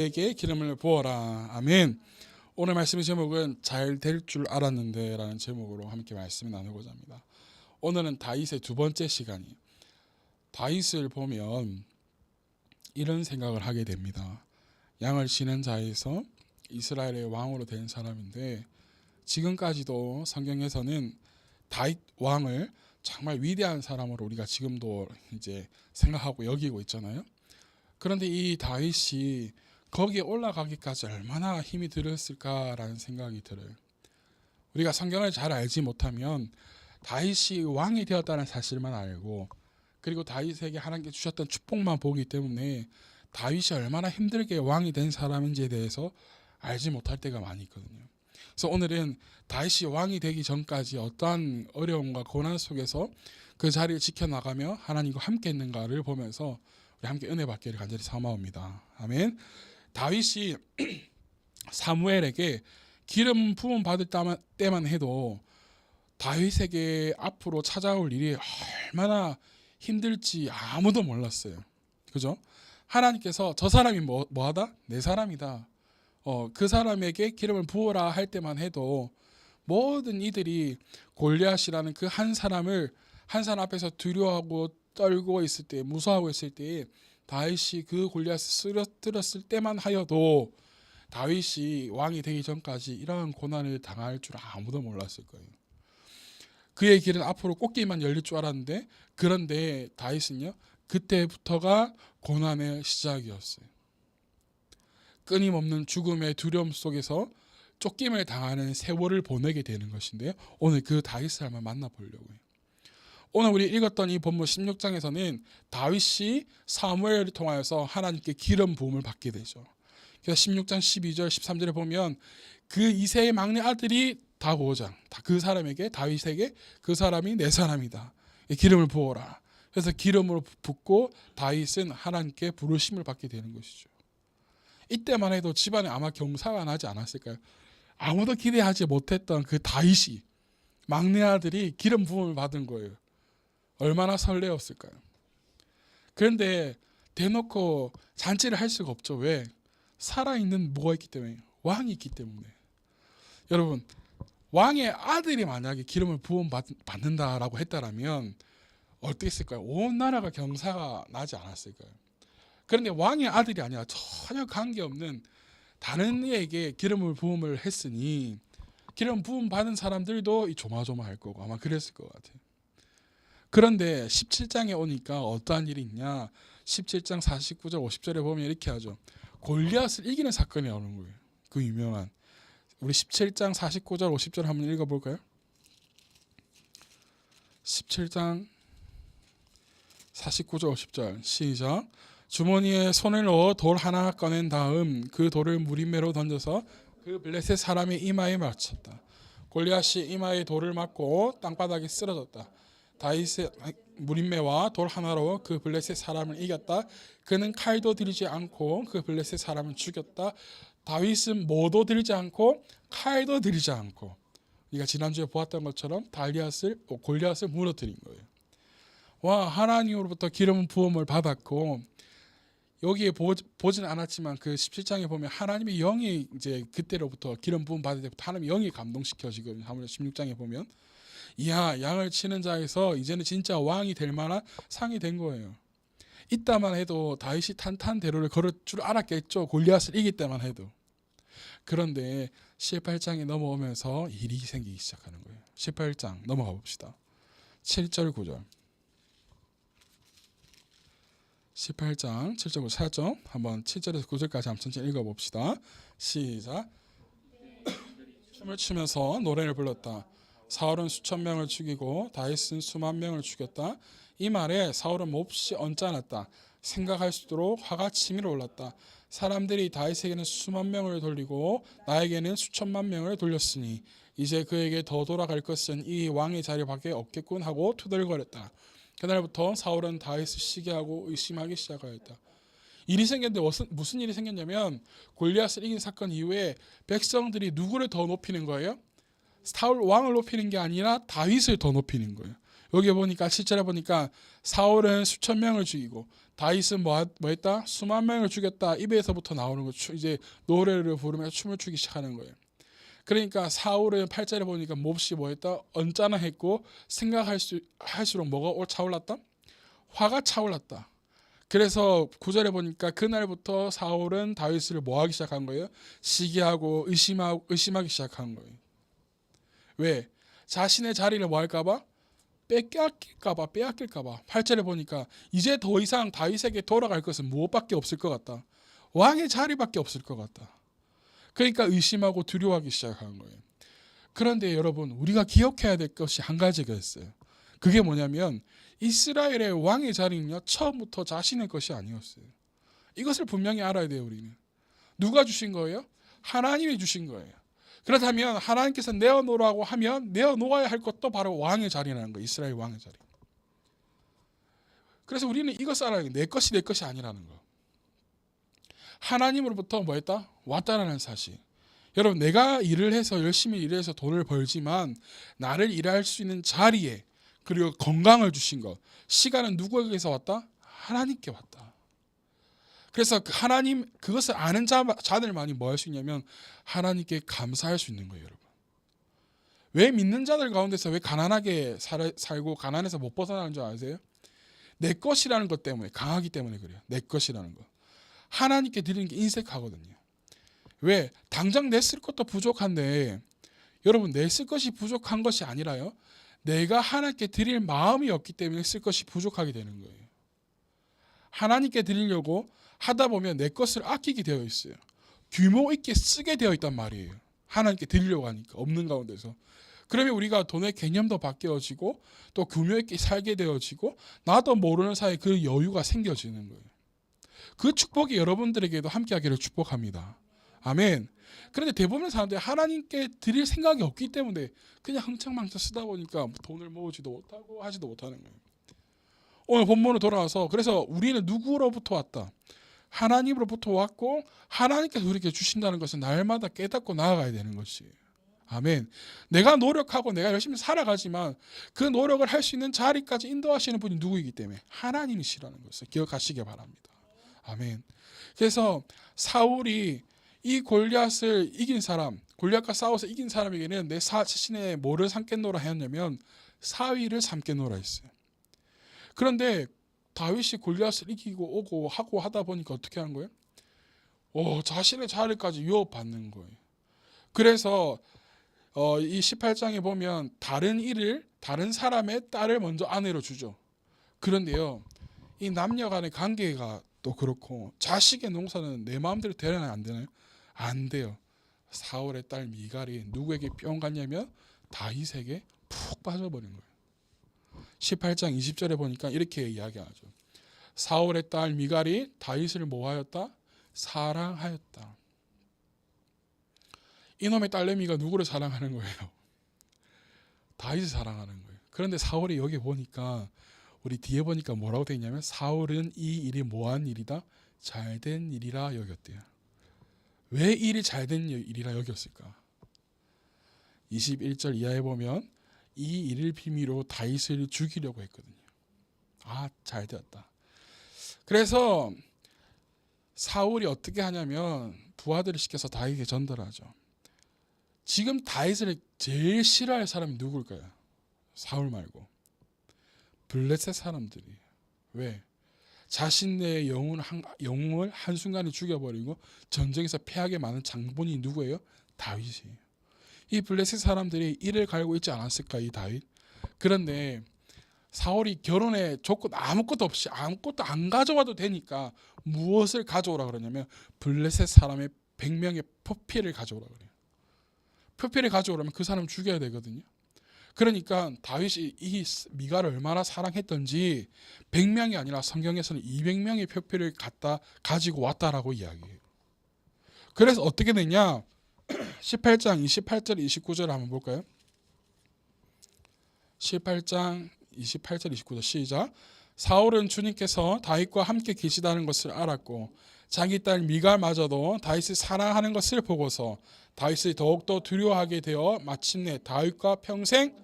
에게 기름을 부어라. 아멘. 오늘 말씀의 제목은 잘 될 줄 알았는데 라는 제목으로 함께 말씀을 나누고자 합니다. 오늘은 다윗의 두 번째 시간이에요. 다윗을 보면 이런 생각을 하게 됩니다. 양을 치는 자에서 이스라엘의 왕으로 된 사람인데, 지금까지도 성경에서는 다윗 왕을 정말 위대한 사람으로 우리가 지금도 이제 생각하고 여기고 있잖아요. 그런데 이 다윗이 거기에 올라가기까지 얼마나 힘이 들었을까라는 생각이 들어요. 우리가 성경을 잘 알지 못하면 다윗이 왕이 되었다는 사실만 알고, 그리고 다윗에게 하나님께 주셨던 축복만 보기 때문에 다윗이 얼마나 힘들게 왕이 된 사람인지에 대해서 알지 못할 때가 많이 있거든요. 그래서 오늘은 다윗이 왕이 되기 전까지 어떠한 어려움과 고난 속에서 그 자리를 지켜나가며 하나님과 함께 있는가를 보면서 우리 함께 은혜 받기를 간절히 사모합니다. 아멘. 다윗이 사무엘에게 기름 부음 받을 때만 해도 다윗에게 앞으로 찾아올 일이 얼마나 힘들지 아무도 몰랐어요. 그죠? 하나님께서 저 사람이 뭐하다? 내 사람이다. 그 사람에게 기름을 부어라 할 때만 해도 모든 이들이 골리앗이라는 그 한 사람 앞에서 두려워하고 떨고 있을 때, 무서워하고 있을 때 다윗이 그 골리앗을 쓰러뜨렸을 때만 하여도 다윗이 왕이 되기 전까지 이러한 고난을 당할 줄 아무도 몰랐을 거예요. 그의 길은 앞으로 꽃길만 열릴 줄 알았는데, 그런데 다윗은요, 그때부터가 고난의 시작이었어요. 끊임없는 죽음의 두려움 속에서 쫓김을 당하는 세월을 보내게 되는 것인데요. 오늘 그 다윗을 한번 만나보려고 해요. 오늘 우리 읽었던 이 본문 16장에서는 다윗이 사무엘을 통하여서 하나님께 기름 부음을 받게 되죠. 그래서 16장 12절 13절에 보면 그 이새의 막내 아들이 다고장, 그 사람에게, 다윗에게 그 사람이 내 사람이다, 기름을 부어라. 그래서 기름으로 붓고 다윗은 하나님께 부르심을 받게 되는 것이죠. 이때만 해도 집안에 아마 경사가 나지 않았을까요? 아무도 기대하지 못했던 그 다윗이, 막내 아들이 기름 부음을 받은 거예요. 얼마나 설레었을까요? 그런데 대놓고 잔치를 할 수가 없죠. 왜? 살아있는 뭐가 있기 때문에, 왕이 있기 때문에. 여러분, 왕의 아들이 만약에 기름을 부음 받는다라고 했다라면 어땠을까요? 온 나라가 경사가 나지 않았을까요? 그런데 왕의 아들이 아니라 전혀 관계없는 다른 이에게 기름을 부음을 했으니 기름 부음 받은 사람들도 조마조마할 거고 아마 그랬을 것 같아요. 그런데 17장에 오니까 어떠한 일이 있냐? 17장 49절 50절에 보면 이렇게 하죠. 골리앗을 이기는 사건이 나오는 거예요. 그 유명한. 우리 17장 49절 50절 한번 읽어볼까요? 17장 49절 50절 시작. 주머니에 손을 넣어 돌 하나 꺼낸 다음 그 돌을 무림매로 던져서 그 블레셋 사람의 이마에 맞췄다. 골리앗이 이마에 돌을 맞고 땅바닥에 쓰러졌다. 다윗의 무림매와 돌 하나로 그 블레셋 사람을 이겼다. 그는 칼도 들이지 않고 그 블레셋 사람을 죽였다. 다윗은 뭐도 들이지 않고 칼도 들이지 않고, 우리가 지난주에 보았던 것처럼 골리앗을 무너뜨린 거예요. 와, 하나님으로부터 기름 부음을 받았고, 여기에 보진 않았지만 그 17장에 보면 하나님의 영이 이제 그때로부터 기름 부음 받을 때부터 하나님의 영이 감동시켜지거든요. 아무래도 16장에 보면 이야, 양을 치는 자에서 이제는 진짜 왕이 될 만한 상이 된 거예요. 이따만 해도 다윗이 탄탄대로를 걸을 줄 알았겠죠. 골리앗을 이길 때만 해도. 그런데 18장에 넘어오면서 일이 생기기 시작하는 거예요. 18장 넘어가 봅시다. 7절 9절. 18장 7절 9절 찾았죠? 한번 7절에서 9절까지 한번 천천히 읽어봅시다. 시작. 춤을 추면서 노래를 불렀다. 사울은 수천 명을 죽이고 다윗은 수만 명을 죽였다. 이 말에 사울은 몹시 언짢았다. 생각할수록 화가 치밀어 올랐다. 사람들이 다윗에게는 수만 명을 돌리고 나에게는 수천만 명을 돌렸으니 이제 그에게 더 돌아갈 것은 이 왕의 자리밖에 없겠군 하고 투덜거렸다. 그날부터 사울은 다윗을 시기하고 의심하기 시작하였다. 일이 생겼는데 무슨 일이 생겼냐면, 골리앗을 이긴 사건 이후에 백성들이 누구를 더 높이는 거예요? 사울 왕을 높이는 게 아니라 다윗을 더 높이는 거예요. 여기 보니까 7절에 보니까 사울은 수천 명을 죽이고 다윗은 뭐 했다? 수만 명을 죽였다. 입에서부터 나오는 거 이제 노래를 부르면서 춤을 추기 시작하는 거예요. 그러니까 사울은 8절에 보니까 몹시 뭐 했다? 언짢아 했고 할수록 뭐가 차올랐다? 화가 차올랐다. 그래서 9절에 보니까 그날부터 사울은 다윗을 뭐 하기 시작한 거예요? 시기하고 의심하기 시작한 거예요. 왜? 자신의 자리를 뭐 할까봐? 빼앗길까봐 8절에 보니까 이제 더 이상 다윗에게 돌아갈 것은 무엇밖에 없을 것 같다. 왕의 자리밖에 없을 것 같다. 그러니까 의심하고 두려워하기 시작한 거예요. 그런데 여러분, 우리가 기억해야 될 것이 한 가지가 있어요. 그게 뭐냐면 이스라엘의 왕의 자리는요, 처음부터 자신의 것이 아니었어요. 이것을 분명히 알아야 돼요. 우리는 누가 주신 거예요? 하나님이 주신 거예요. 그렇다면 하나님께서 내어놓으라고 하면 내어놓아야 할 것도 바로 왕의 자리라는 거예요. 이스라엘 왕의 자리. 그래서 우리는 이것을 알아야 돼요. 내 것이 아니라는 거. 하나님으로부터 뭐 했다? 왔다라는 사실. 여러분, 내가 일을 해서 열심히 일해서 돈을 벌지만 나를 일할 수 있는 자리에, 그리고 건강을 주신 것, 시간은 누구에게서 왔다? 하나님께 왔다. 그래서 하나님, 그것을 아는 자들만이 뭐 할 수 있냐면 하나님께 감사할 수 있는 거예요. 여러분, 왜 믿는 자들 가운데서 왜 가난하게 살고 가난해서 못 벗어나는 줄 아세요? 내 것이라는 것 때문에, 강하기 때문에 그래요. 내 것이라는 것. 하나님께 드리는 게 인색하거든요. 왜? 당장 내 쓸 것도 부족한데, 여러분, 내 쓸 것이 부족한 것이 아니라요, 내가 하나님께 드릴 마음이 없기 때문에 쓸 것이 부족하게 되는 거예요. 하나님께 드리려고 하다 보면 내 것을 아끼게 되어 있어요. 규모 있게 쓰게 되어 있단 말이에요. 하나님께 드리려고 하니까, 없는 가운데서. 그러면 우리가 돈의 개념도 바뀌어지고 또 규모 있게 살게 되어지고 나도 모르는 사이에 그 여유가 생겨지는 거예요. 그 축복이 여러분들에게도 함께하기를 축복합니다. 아멘. 그런데 대부분의 사람들이 하나님께 드릴 생각이 없기 때문에 그냥 흥청망청 쓰다 보니까 돈을 모으지도 못하고 하지도 못하는 거예요. 오늘 본문으로 돌아와서, 그래서 우리는 누구로부터 왔다? 하나님으로부터 왔고 하나님께서 우리에게 주신다는 것은 날마다 깨닫고 나아가야 되는 것이에요. 아멘. 내가 노력하고 내가 열심히 살아가지만 그 노력을 할 수 있는 자리까지 인도하시는 분이 누구이기 때문에 하나님이시라는 것을 기억하시기 바랍니다. 아멘. 그래서 사울이 이 골리앗을 이긴 사람, 골리앗과 싸워서 이긴 사람에게는 내 자신의 뭐를 삼겠노라 하였냐면 사위를 삼겠노라 했어요. 그런데 다윗이 골리앗을 이기고 오고 하고 하다 보니까 어떻게 하는 거예요? 자신의 자리까지 위협받는 거예요. 그래서 이 18장에 보면 다른 사람의 딸을 먼저 아내로 주죠. 그런데요, 이 남녀 간의 관계가 또 그렇고, 자식의 농사는 내 마음대로 되려나 안 되나요? 안 돼요. 사울의 딸 미갈이 누구에게 뿅 갔냐면 다윗에게 푹 빠져버린 거예요. 18장 20절에 보니까 이렇게 이야기하죠. 사울의 딸 미갈이 다윗을 뭐하였다? 사랑하였다. 이놈의 딸내미가 누구를 사랑하는 거예요? 다윗을 사랑하는 거예요. 그런데 사울이 여기 보니까, 우리 뒤에 보니까 뭐라고 되어 있냐면 사울은 이 일이 뭐한 일이다? 잘된 일이라 여겼대요. 왜 일이 잘된 일이라 여겼을까? 21절 이하에 보면 이 일을 비밀로 다윗을 죽이려고 했거든요. 잘 되었다. 그래서 사울이 어떻게 하냐면 부하들을 시켜서 다윗에게 전달하죠. 지금 다윗을 제일 싫어할 사람이 누굴까요? 사울 말고 블레셋 사람들이. 왜? 자신의 영웅을 한순간에 죽여버리고 전쟁에서 패하게 많은 장본인이 누구예요? 다윗이에요. 이 블레셋 사람들이 이를 갈고 있지 않았을까, 이 다윗? 그런데 사울이 결혼에 조건 아무것도 없이 아무것도 안 가져와도 되니까 무엇을 가져오라 그러냐면 블레셋 사람의 100명의 표피를 가져오라 그래요. 표피를 가져오려면 그 사람 죽여야 되거든요. 그러니까 다윗이 이 미갈을 얼마나 사랑했던지 100명이 아니라 성경에서는 200명의 표피를 가지고 왔다라고 이야기해요. 그래서 어떻게 되냐? 18장 28절 29절 한번 볼까요? 18장 28절 29절 시작. 사울은 주님께서 다윗과 함께 계시다는 것을 알았고 자기 딸 미갈마저도 다윗을 사랑하는 것을 보고서 다윗을 더욱더 두려워하게 되어 마침내 다윗과 평생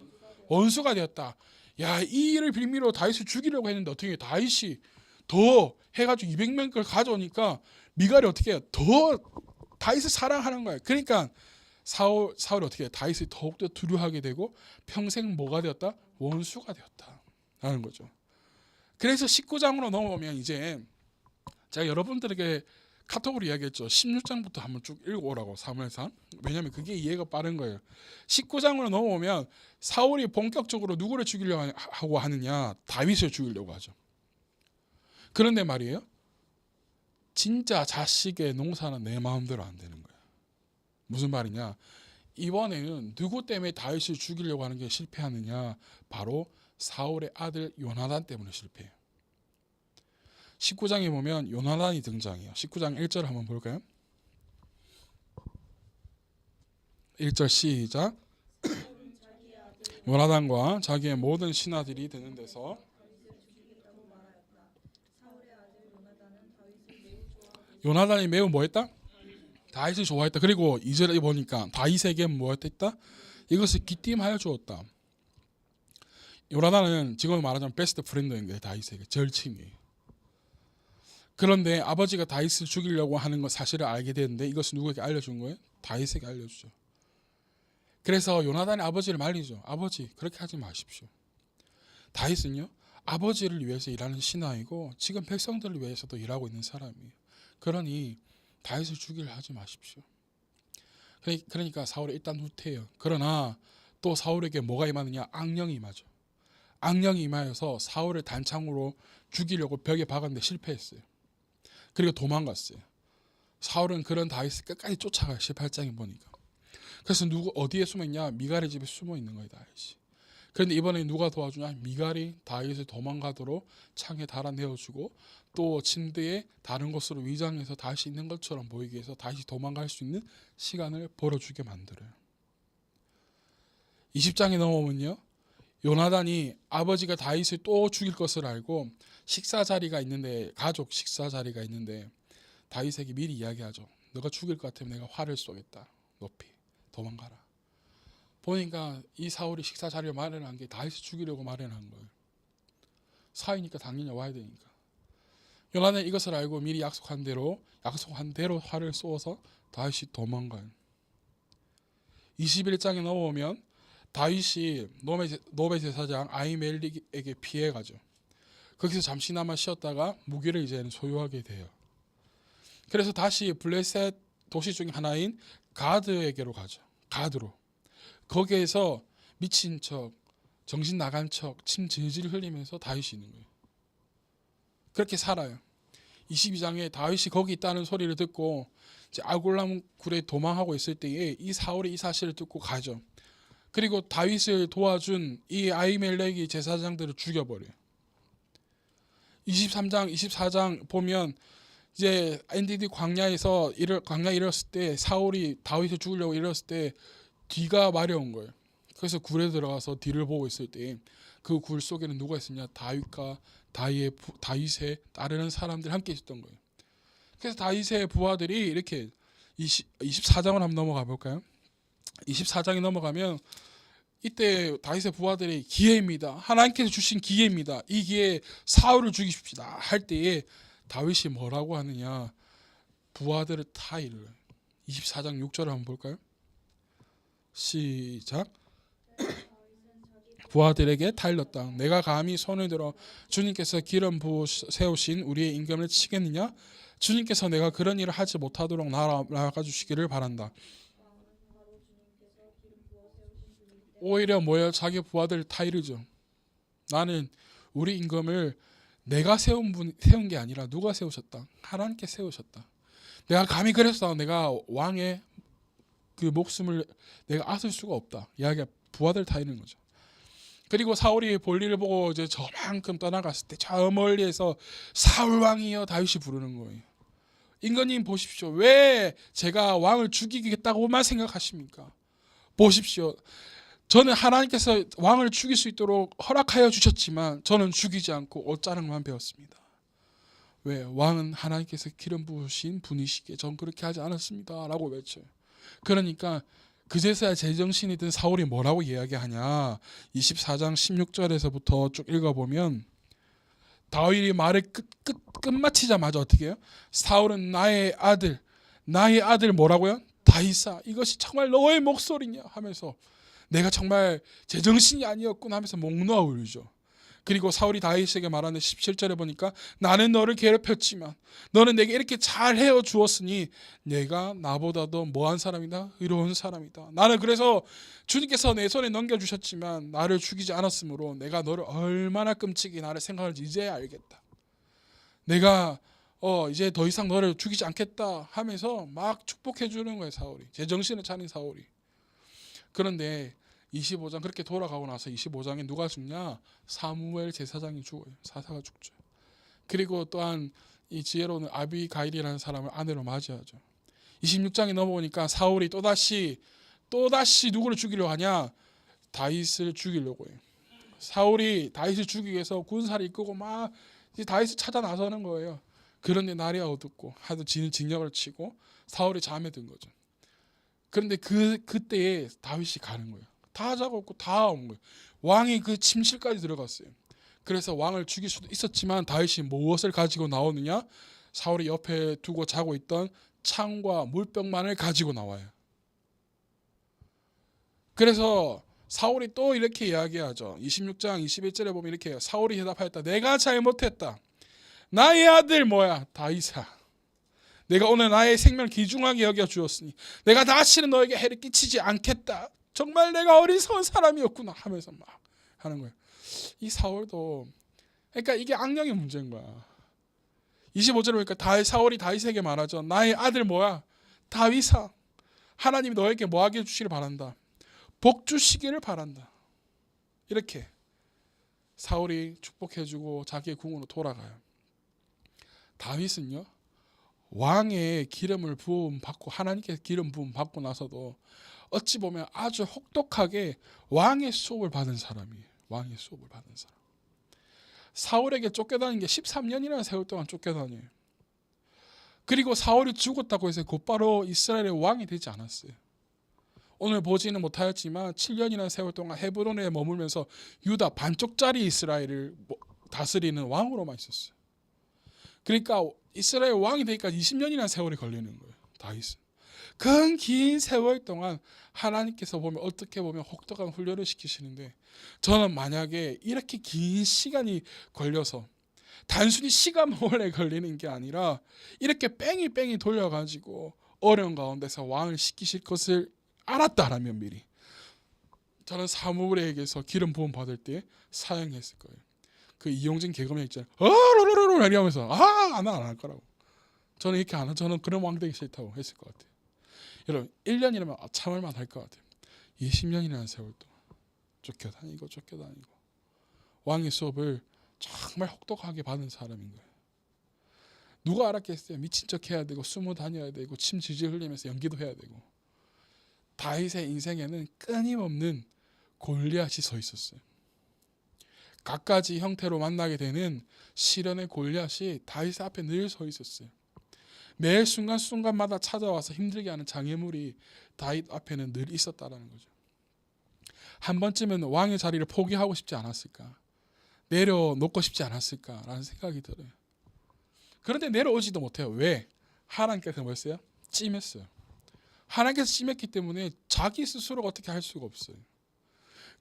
원수가 되었다. 야, 이 일을 빌미로 다윗을 죽이려고 했는데 어떻게 다윗이 더 해가지고 200명 걸 가져오니까 미갈이 어떻게 해요? 더 다윗을 사랑하는 거예요. 그러니까 사울이 어떻게 해요? 다윗을 더욱더 두려워하게 되고 평생 뭐가 되었다? 원수가 되었다 라는 거죠. 그래서 19장으로 넘어오면 이제 제가 여러분들에게 카톡으로 이야기했죠. 16장부터 한번 쭉 읽어오라고 사무엘상. 왜냐하면 그게 이해가 빠른 거예요. 19장으로 넘어오면 사울이 본격적으로 누구를 죽이려고 하고 하느냐? 다윗을 죽이려고 하죠. 그런데 말이에요. 진짜 자식의 농사는 내 마음대로 안 되는 거예요. 무슨 말이냐? 이번에는 누구 때문에 다윗을 죽이려고 하는 게 실패하느냐? 바로 사울의 아들 요나단 때문에 실패해요. 19장에 보면 요나단이 등장해요. 19장 1절 한번 볼까요? 1절 시작. 요나단과 자기의 모든 신하들이 드는 데서 요나단이 매우 뭐했다? 다윗을 좋아했다. 그리고 2절에 보니까 다윗에게 뭐했다? 이것을 기띔하여 주었다. 요나단은 지금 말하자면 베스트 프렌드인 거예요. 다윗에게 절친이에요. 그런데 아버지가 다윗을 죽이려고 하는 것 사실을 알게 되는데 이것을 누구에게 알려준 거예요? 다윗에게 알려주죠. 그래서 요나단이 아버지를 말리죠. 아버지 그렇게 하지 마십시오. 다윗은요 아버지를 위해서 일하는 신하이고 지금 백성들을 위해서도 일하고 있는 사람이에요. 그러니 다윗을 죽이려 하지 마십시오. 그러니까 사울이 일단 후퇴해요. 그러나 또 사울에게 뭐가 임하느냐? 악령이 임하죠. 악령이 임하여서 사울을 단창으로 죽이려고 벽에 박았는데 실패했어요. 그리고 도망갔어요. 사울은 그런 다윗을 끝까지 쫓아가요. 18장에 보니까. 그래서 어디에 숨어있냐? 미갈의 집에 숨어있는 거예요. 다윗이. 그런데 이번에 누가 도와주냐? 미갈이 다윗을 도망가도록 창에 달아내어주고 또 침대에 다른 곳으로 위장해서 다윗이 있는 것처럼 보이게 해서 다윗이 도망갈 수 있는 시간을 벌어주게 만들어요. 20장에 넘어오면요. 요나단이 아버지가 다윗을 또 죽일 것을 알고 식사 자리가 있는데 가족 식사 자리가 있는데 다윗에게 미리 이야기하죠. 너가 죽일 것 같으면 내가 활을 쏘겠다. 높이 도망가라. 보니까 이 사울이 식사 자리를 마련한 게 다윗을 죽이려고 마련한 거예요. 사위니까 당연히 와야 되니까. 요나단은 이것을 알고 미리 약속한 대로 활을 쏘아서 다윗이 도망가요. 21장에 넘어오면 다윗이 노베 제사장 아히멜렉에게 피해가죠. 거기서 잠시나마 쉬었다가 무기를 이제는 소유하게 돼요. 그래서 다시 블레셋 도시 중 하나인 가드에게로 가죠. 가드로. 거기에서 미친 척, 정신 나간 척, 침 질질 흘리면서 다윗이 있는 거예요. 그렇게 살아요. 22장에 다윗이 거기 있다는 소리를 듣고 이제 아골람 굴에 도망하고 있을 때에 이 사울이 이 사실을 듣고 가죠. 그리고 다윗을 도와준 이 아히멜렉이 제사장들을 죽여버려요. 23장, 24장 보면 이제 엔디디 광야에서 이뤘을 때 사울이 다윗을 죽이려고 이뤘을 때 뒤가 마려운 거예요. 그래서 굴에 들어가서 뒤를 보고 있을 때 그 굴 속에는 누가 있었냐? 다윗과 다윗의 따르는 사람들이 함께 있었던 거예요. 그래서 다윗의 부하들이 이렇게 24장을 한번 넘어가 볼까요? 24장에 넘어가면 이때 다윗의 부하들이 기회입니다. 하나님께서 주신 기회입니다. 이 기회에 사울을 죽이십시다 할 때에 다윗이 뭐라고 하느냐? 부하들을 타이를 24장 6절을 한번 볼까요? 시작. 부하들에게 타일렀다. 내가 감히 손을 들어 주님께서 기름 부어 세우신 우리의 임금을 치겠느냐? 주님께서 내가 그런 일을 하지 못하도록 나아가 주시기를 바란다. 오히려 뭐예요? 자기 부하들 타이르죠. 나는 우리 임금을 내가 세운 게 아니라 누가 세우셨다? 하나님께 세우셨다. 내가 감히 그랬어. 내가 왕의 그 목숨을 내가 앗을 수가 없다. 이야기가 부하들 타이르는 거죠. 그리고 사울이 볼일을 보고 이제 저만큼 떠나갔을 때 저 멀리에서 사울 왕이여 다윗이 부르는 거예요. 임금님 보십시오. 왜 제가 왕을 죽이겠다고만 생각하십니까? 보십시오. 저는 하나님께서 왕을 죽일 수 있도록 허락하여 주셨지만 저는 죽이지 않고 옷자락만 배웠습니다. 왜? 왕은 하나님께서 기름 부으신 분이시기에 전 그렇게 하지 않았습니다 라고 외쳐요. 그러니까 그제서야 제정신이 든 사울이 뭐라고 이야기하냐. 24장 16절에서부터 쭉 읽어보면 다윗이 말을 끝마치자마자 어떻게 해요? 사울은 나의 아들 뭐라고요? 다윗아, 이것이 정말 너의 목소리냐 하면서 내가 정말 제정신이 아니었구나 하면서 목 놓아 울죠. 그리고 사울이 다윗에게 말하는 17절에 보니까 나는 너를 괴롭혔지만 너는 내게 이렇게 잘 헤어 주었으니 내가 나보다도 뭐한 사람이다? 의로운 사람이다. 나는 그래서 주님께서 내 손에 넘겨주셨지만 나를 죽이지 않았으므로 내가 너를 얼마나 끔찍이 나를 생각하는지 이제야 알겠다. 내가 이제 더 이상 너를 죽이지 않겠다 하면서 막 축복해 주는 거예요. 사울이. 제정신을 차린 사울이. 그런데 25장 그렇게 돌아가고 나서 25장에 누가 죽냐? 사무엘 제사장이 죽어요. 사사가 죽죠. 그리고 또한 이 지혜로운 아비가일이라는 사람을 아내로 맞이하죠. 26장에 넘어오니까 사울이 또다시 누구를 죽이려고 하냐? 다윗을 죽이려고 해요. 사울이 다윗을 죽이기 위해서 군사를 이끌고 막 이제 다윗을 찾아 나서는 거예요. 그런데 날이 어둡고 하도 진영을 치고 사울이 잠에 든 거죠. 그런데 그때에 다윗이 가는 거예요. 다 잡았고 다 온 거예요. 왕이 그 침실까지 들어갔어요. 그래서 왕을 죽일 수도 있었지만 다윗이 무엇을 가지고 나오느냐? 사울이 옆에 두고 자고 있던 창과 물병만을 가지고 나와요. 그래서 사울이 또 이렇게 이야기하죠. 26장 21절에 보면 이렇게 해요. 사울이 대답하였다. 내가 잘못했다. 나의 아들 뭐야? 다윗아. 내가 오늘 나의 생명을 귀중하게 여겨 주었으니 내가 다시는 너에게 해를 끼치지 않겠다. 정말 내가 어리석은 사람이었구나 하면서 막 하는 거예요. 이 사울도 그러니까 이게 악령의 문제인 거야. 25절에 보니까 사울이 다윗에게 말하죠. 나의 아들 뭐야? 다윗아. 하나님이 너에게 뭐하게 해주시기를 바란다. 복 주시기를 바란다. 이렇게 사울이 축복해주고 자기의 궁으로 돌아가요. 다윗은요. 왕의 기름을 부음 받고 하나님께서 기름 부음 받고 나서도 어찌 보면 아주 혹독하게 왕의 수업을 받은 사람이에요. 왕의 수업을 받은 사람. 사울에게 쫓겨다닌 게 13년이라는 세월 동안 쫓겨다녀요. 그리고 사울이 죽었다고 해서 곧바로 이스라엘의 왕이 되지 않았어요. 오늘 보지는 못하였지만 7년이라는 세월 동안 헤브론에 머물면서 유다 반쪽짜리 이스라엘을 다스리는 왕으로만 있었어요. 그러니까 이스라엘 왕이 되기까지 20년이라는 세월이 걸리는 거예요. 다윗은. 그 긴 세월 동안 하나님께서 보면 어떻게 보면 혹독한 훈련을 시키시는데 저는 만약에 이렇게 긴 시간이 걸려서 단순히 시간 오래 걸리는 게 아니라 이렇게 뺑이 돌려가지고 어려운 가운데서 왕을 시키실 것을 알았다라면 미리 저는 사무엘에게서 기름 부음 받을 때 사용했을 거예요. 그 이용진 개그맨 있잖아요. 로로로로 이러면서 안 할 거라고. 저는 이렇게 안 하. 저는 그런 왕 되기 싫다고 했을 것 같아요. 여러분 1년이라면 참을만 할 것 같아요. 20년이라는 세월 동안 쫓겨다니고 왕의 수업을 정말 혹독하게 받은 사람인 거예요. 누가 알았겠어요. 미친 척 해야 되고 숨어 다녀야 되고 침 질질 흘리면서 연기도 해야 되고. 다윗의 인생에는 끊임없는 골리앗이 서 있었어요. 갖가지 형태로 만나게 되는 시련의 골리앗이 다윗 앞에 늘 서 있었어요. 매 순간순간마다 찾아와서 힘들게 하는 장애물이 다윗 앞에는 늘 있었다라는 거죠. 한 번쯤은 왕의 자리를 포기하고 싶지 않았을까? 내려놓고 싶지 않았을까라는 생각이 들어요. 그런데 내려오지도 못해요. 왜? 하나님께서 뭐였어요? 찜했어요. 하나님께서 찜했기 때문에 자기 스스로가 어떻게 할 수가 없어요.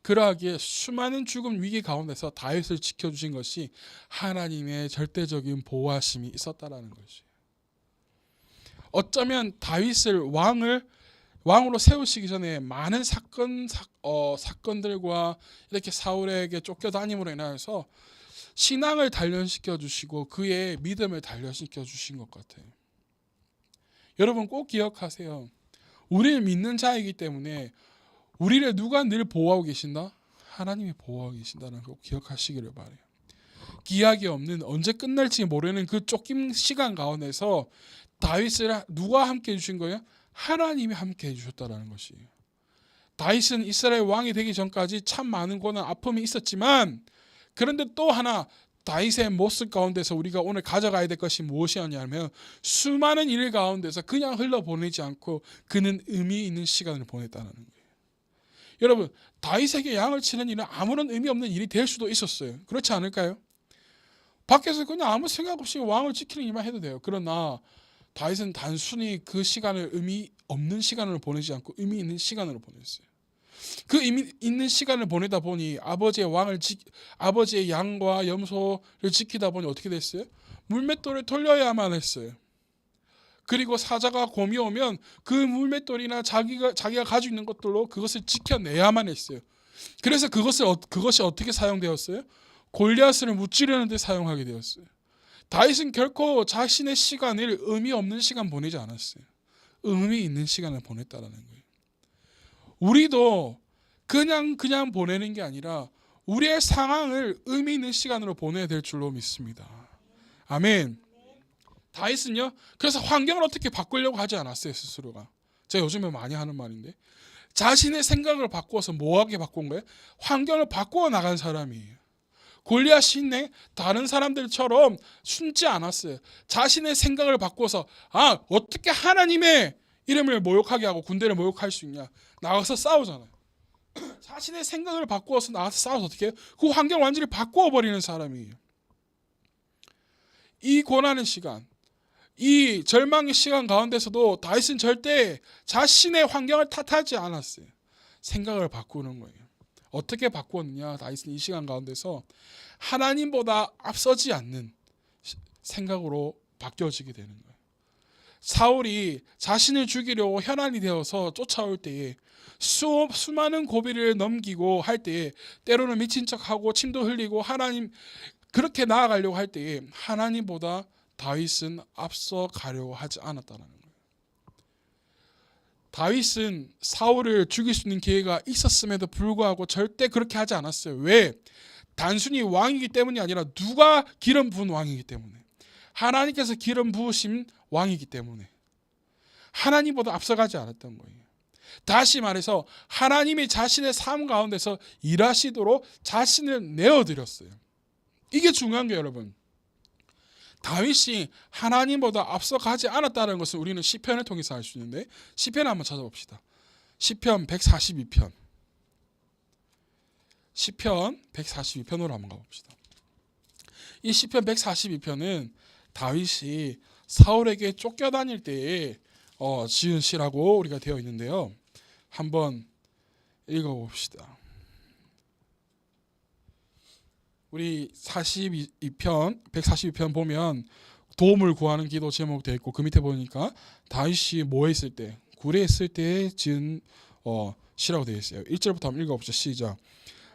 그러하기에 수많은 죽음 위기 가운데서 다윗을 지켜주신 것이 하나님의 절대적인 보호하심이 있었다라는 것이에요. 어쩌면 다윗을 왕으로 세우시기 전에 많은 사건들과 이렇게 사울에게 쫓겨다님으로 인하여서 신앙을 단련시켜 주시고 그의 믿음을 단련시켜 주신 것 같아요. 여러분 꼭 기억하세요. 우리를 믿는 자이기 때문에 우리를 누가 늘 보호하고 계신다? 하나님이 보호하고 계신다는 거 꼭 기억하시기를 바라요. 기약이 없는 언제 끝날지 모르는 그 쫓김 시간 가운데서 다윗을 누가 함께 해주신 거예요? 하나님이 함께 해주셨다는 것이에요. 다윗은 이스라엘 왕이 되기 전까지 참 많은 고난 아픔이 있었지만 그런데 또 하나 다윗의 모습 가운데서 우리가 오늘 가져가야 될 것이 무엇이었냐면 수많은 일 가운데서 그냥 흘러보내지 않고 그는 의미 있는 시간을 보냈다는 거예요. 여러분, 다윗에게 양을 치는 일은 아무런 의미 없는 일이 될 수도 있었어요. 그렇지 않을까요? 밖에서 그냥 아무 생각 없이 왕을 지키는 일만 해도 돼요. 그러나 다윗은 단순히 그 시간을 의미 없는 시간을 보내지 않고 의미 있는 시간으로 보냈어요. 그 의미 있는 시간을 보내다 보니 아버지의 양과 염소를 지키다 보니 어떻게 됐어요? 물맷돌을 돌려야만 했어요. 그리고 사자가 곰이 오면 그 물맷돌이나 자기가 가지고 있는 것들로 그것을 지켜내야만 했어요. 그래서 그것이 어떻게 사용되었어요? 골리앗을 무찌르는 데 사용하게 되었어요. 다윗은 결코 자신의 시간을 의미 없는 시간 보내지 않았어요. 의미 있는 시간을 보냈다라는 거예요. 우리도 그냥 보내는 게 아니라 우리의 상황을 의미 있는 시간으로 보내야 될 줄로 믿습니다. 아멘. 다윗은요, 그래서 환경을 어떻게 바꾸려고 하지 않았어요, 스스로가. 제가 요즘에 많이 하는 말인데, 자신의 생각을 바꾸어서 뭐하게 바꾼 거예요? 환경을 바꾸어 나간 사람이에요. 골리앗이 다른 사람들처럼 숨지 않았어요. 자신의 생각을 바꿔서 어떻게 하나님의 이름을 모욕하게 하고 군대를 모욕할 수 있냐. 나가서 싸우잖아요. 자신의 생각을 바꾸어서 나가서 싸워서 어떻게 해요? 그 환경을 완전히 바꾸어버리는 사람이에요. 이 고난의 시간, 이 절망의 시간 가운데서도 다윗은 절대 자신의 환경을 탓하지 않았어요. 생각을 바꾸는 거예요. 어떻게 바꾸었느냐? 다윗은 이 시간 가운데서 하나님보다 앞서지 않는 생각으로 바뀌어지게 되는 거예요. 사울이 자신을 죽이려고 혈안이 되어서 쫓아올 때에 수많은 고비를 넘기고 할 때에 때로는 미친 척하고 침도 흘리고 하나님 그렇게 나아가려고 할 때에 하나님보다 다윗은 앞서 가려고 하지 않았다는 거예요. 다윗은 사울을 죽일 수 있는 기회가 있었음에도 불구하고 절대 그렇게 하지 않았어요. 왜? 단순히 왕이기 때문이 아니라 누가 기름 부은 왕이기 때문에, 하나님께서 기름 부으신 왕이기 때문에 하나님보다 앞서가지 않았던 거예요. 다시 말해서 하나님이 자신의 삶 가운데서 일하시도록 자신을 내어드렸어요. 이게 중요한 게 여러분, 다윗이 하나님보다 앞서가지 않았다는 것을 우리는 시편을 통해서 알 수 있는데, 시편을 한번 찾아봅시다. 시편 142편, 시편 142편으로 한번 가봅시다. 이 시편 142편은 다윗이 사울에게 쫓겨다닐 때에 지은 시라고 우리가 되어 있는데요. 한번 읽어봅시다. 우리 142편 보면 도움을 구하는 기도 제목 되어 있고, 그 밑에 보니까 다윗이 뭐 했을 때, 구레했을 때 지은 시라고 되어 있어요. 1절부터 한번 읽어봅시다. 시작.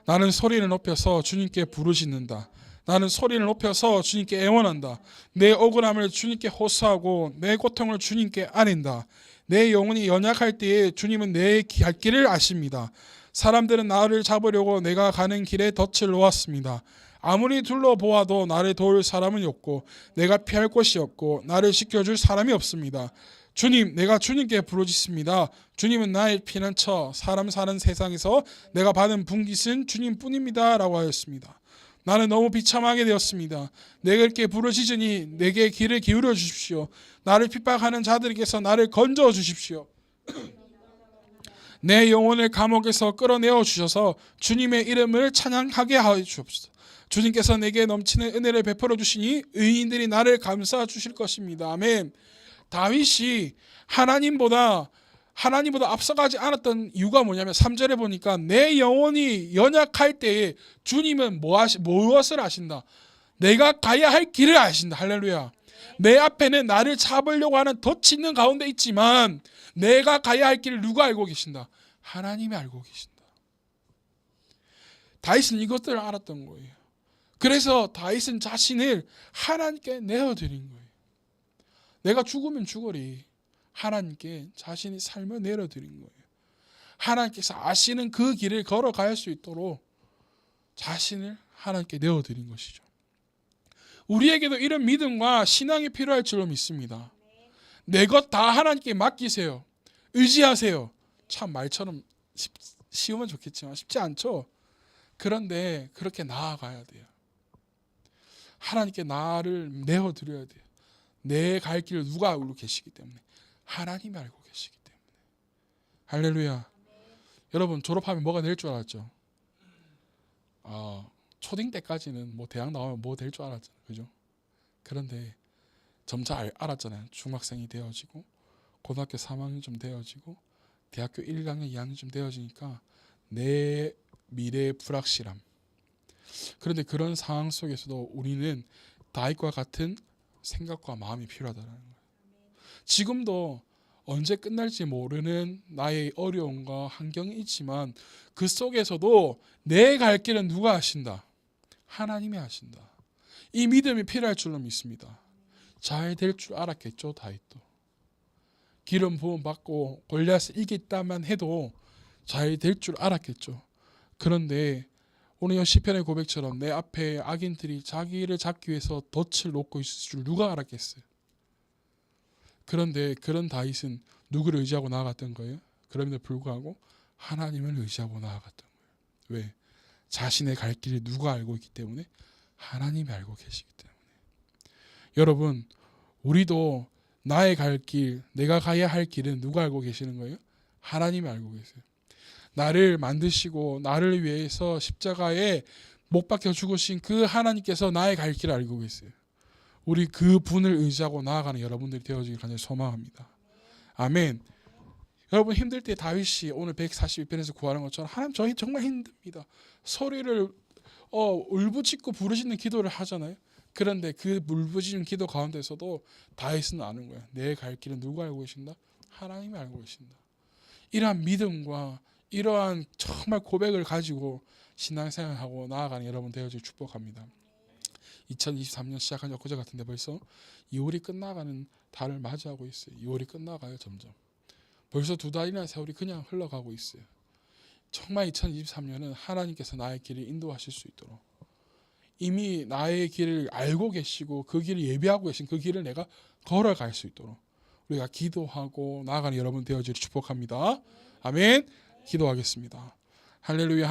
나는 소리를 높여서 주님께 부르짖는다. 나는 소리를 높여서 주님께 애원한다. 내 억울함을 주님께 호소하고 내 고통을 주님께 아낸다. 내 영혼이 연약할 때에 주님은 내 갈 길을 아십니다. 사람들은 나를 잡으려고 내가 가는 길에 덫을 놓았습니다. 아무리 둘러보아도 나를 도울 사람은 없고 내가 피할 곳이 없고 나를 지켜줄 사람이 없습니다. 주님, 내가 주님께 부르짖습니다. 주님은 나의 피난처, 사람 사는 세상에서 내가 받은 분깃은 주님뿐입니다. 라고 하였습니다. 나는 너무 비참하게 되었습니다. 내게 부르짖으니 내게 귀를 기울여 주십시오. 나를 핍박하는 자들에게서 나를 건져 주십시오. 내 영혼을 감옥에서 끌어내어 주셔서 주님의 이름을 찬양하게 하여 주옵소서. 주님께서 내게 넘치는 은혜를 베풀어 주시니 의인들이 나를 감싸 주실 것입니다. 아멘. 다윗이 하나님보다 앞서가지 않았던 이유가 뭐냐면 3절에 보니까 내 영혼이 연약할 때에 주님은 무엇을 아신다? 내가 가야 할 길을 아신다. 할렐루야. 내 앞에는 나를 잡으려고 하는 덫이 있는 가운데 있지만 내가 가야 할 길을 누가 알고 계신다? 하나님이 알고 계신다. 다윗은 이것들을 알았던 거예요. 그래서 다윗은 자신을 하나님께 내어드린 거예요. 내가 죽으면 죽으리. 하나님께 자신의 삶을 내려드린 거예요. 하나님께서 아시는 그 길을 걸어갈 수 있도록 자신을 하나님께 내어드린 것이죠. 우리에게도 이런 믿음과 신앙이 필요할 줄로 믿습니다. 내 것 다 하나님께 맡기세요. 의지하세요. 참 말처럼 쉬우면 좋겠지만 쉽지 않죠. 그런데 그렇게 나아가야 돼요. 하나님께 나를 내어드려야 돼요. 내 갈 길을 누가 알고 계시기 때문에, 하나님이 알고 계시기 때문에. 할렐루야. 여러분 졸업하면 뭐가 될 줄 알았죠? 초딩 때까지는 뭐 대학 나오면 뭐 될 줄 알았잖아요. 그죠? 그런데 점차 알았잖아요. 중학생이 되어지고 고등학교 3학년 좀 되어지고 대학교 1학년 2학년 좀 되어지니까 내 미래의 불확실함. 그런데 그런 상황 속에서도 우리는 다윗과 같은 생각과 마음이 필요하다는 거예요. 지금도 언제 끝날지 모르는 나의 어려움과 환경이 있지만 그 속에서도 내 갈 길은 누가 하신다? 하나님이 하신다. 이 믿음이 필요할 줄로 믿습니다. 잘 될 줄 알았겠죠, 다윗도. 기름 부음 받고 골리앗을 이겼다만 해도 잘 될 줄 알았겠죠. 그런데 오늘 시편의 고백처럼 내 앞에 악인들이 자기를 잡기 위해서 덫을 놓고 있을 줄 누가 알았겠어요. 그런데 그런 다윗은 누구를 의지하고 나아갔던 거예요? 그럼에도 불구하고 하나님을 의지하고 나아갔던 거예요. 왜? 자신의 갈 길을 누가 알고 있기 때문에? 하나님이 알고 계시기 때문에. 여러분, 우리도 나의 갈 길, 내가 가야 할 길은 누가 알고 계시는 거예요? 하나님이 알고 계세요. 나를 만드시고 나를 위해서 십자가에 못 박혀 죽으신 그 하나님께서 나의 갈 길을 알고 계세요. 우리 그 분을 의지하고 나아가는 여러분들이 되어지길 간절히 소망합니다. 아멘. 여러분 힘들 때 다윗이 오늘 142편에서 구하는 것처럼 하나님 저희 정말 힘듭니다. 소리를 울부짖고 부르짖는 기도를 하잖아요. 그런데 그 울부짖는 기도 가운데서도 다윗은 아는 거야. 내 갈 길은 누가 알고 계신다? 하나님이 알고 계신다. 이러한 믿음과 이러한 정말 고백을 가지고 신앙생활하고 나아가는 여러분 되어질 축복합니다. 2023년 시작한 엊그제 같은데 벌써 2월이 끝나가는 달을 맞이하고 있어요. 2월이 끝나가요. 점점. 벌써 2달이나 세월이 그냥 흘러가고 있어요. 정말 2023년은 하나님께서 나의 길을 인도하실 수 있도록 이미 나의 길을 알고 계시고 그 길을 예비하고 계신 그 길을 내가 걸어갈 수 있도록 우리가 기도하고 나아가는 여러분 되어지기를 축복합니다. 아멘. 기도하겠습니다. 할렐루야.